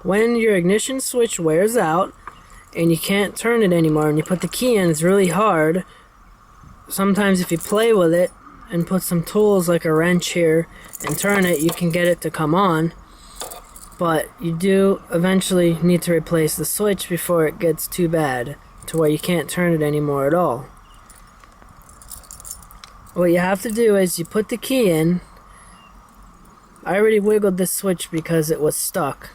When your ignition switch wears out and you can't turn it anymore and you put the key in, it's really hard. Sometimes if you play with it and put some tools like a wrench here and turn it, you can get it to come on. But you do eventually need to replace the switch before it gets too bad to where you can't turn it anymore at all. What you have to do is you put the key in. I already wiggled this switch because it was stuck.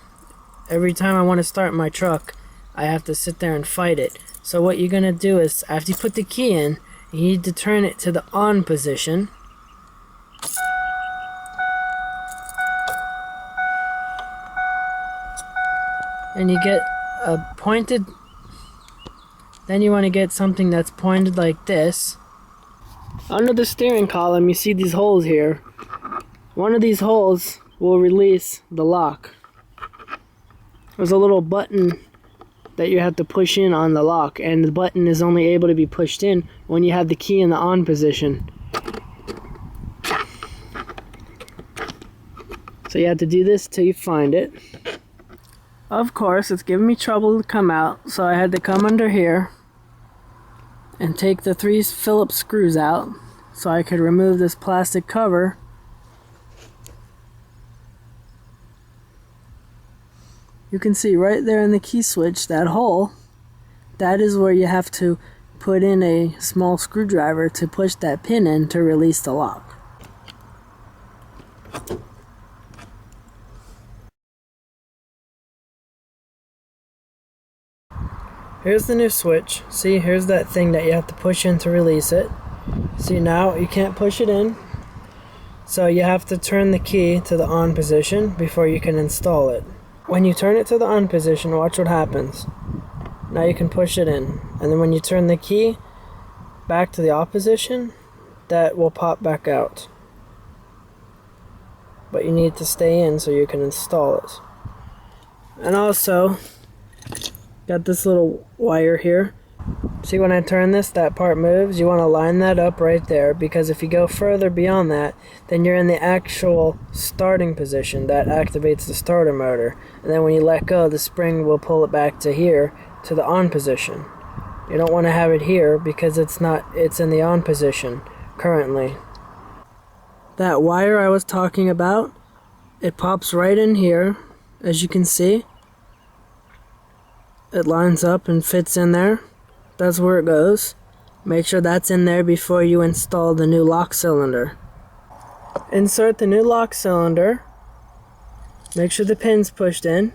Every time I want to start my truck, I have to sit there and fight it. So what you're going to do is, after you put the key in, you need to turn it to the on position. And you get a pointed, then you want to get something that's pointed like this. Under the steering column, you see these holes here. One of these holes will release the lock. There's a little button that you have to push in on the lock, and the button is only able to be pushed in when you have the key in the on position. So you have to do this till you find it. Of course, it's giving me trouble to come out, so I had to come under here and take the 3 Phillips screws out so I could remove this plastic cover. You can see right there in the key switch, that hole, that is where you have to put in a small screwdriver to push that pin in to release the lock. Here's the new switch. See, here's that thing that you have to push in to release it. See, now you can't push it in, so you have to turn the key to the on position before you can install it. When you turn it to the on position, watch what happens. Now you can push it in, and then when you turn the key back to the off position, that will pop back out. But you need to stay in so you can install it. And also, got this little wire here. See, when I turn this, that part moves. You want to line that up right there, because if you go further beyond that, then you're in the actual starting position that activates the starter motor. And then when you let go, the spring will pull it back to here, to the on position. You don't want to have it here because it's in the on position currently. That wire I was talking about, it pops right in here, as you can see. It lines up and fits in there. That's where it goes. Make sure that's in there before you install the new lock cylinder. Insert the new lock cylinder. Make sure the pin's pushed in.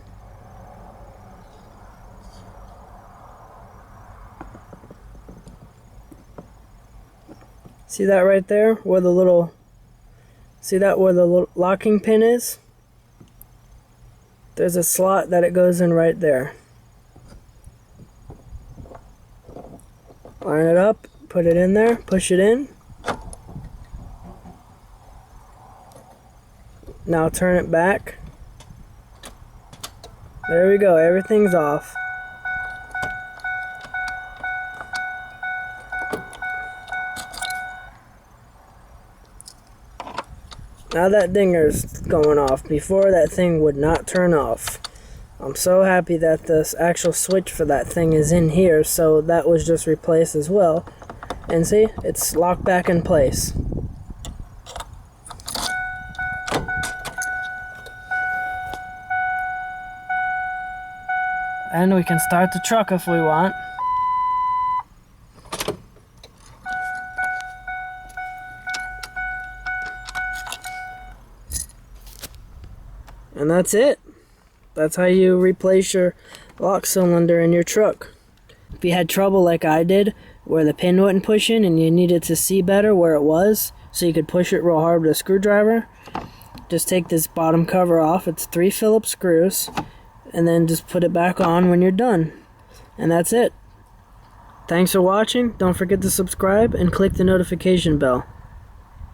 See that right there where the little locking pin is? There's a slot that it goes in right there. Line it up, put it in there, push it in. Now turn it back. There we go, everything's off. Now that dinger's going off. Before, that thing would not turn off. I'm so happy that this actual switch for that thing is in here, so that was just replaced as well. And see, it's locked back in place. And we can start the truck if we want. And that's it. That's how you replace your lock cylinder in your truck. If you had trouble like I did, where the pin wouldn't push in and you needed to see better where it was, so you could push it real hard with a screwdriver, just take this bottom cover off. It's 3 Phillips screws, and then just put it back on when you're done. And that's it. Thanks for watching. Don't forget to subscribe and click the notification bell.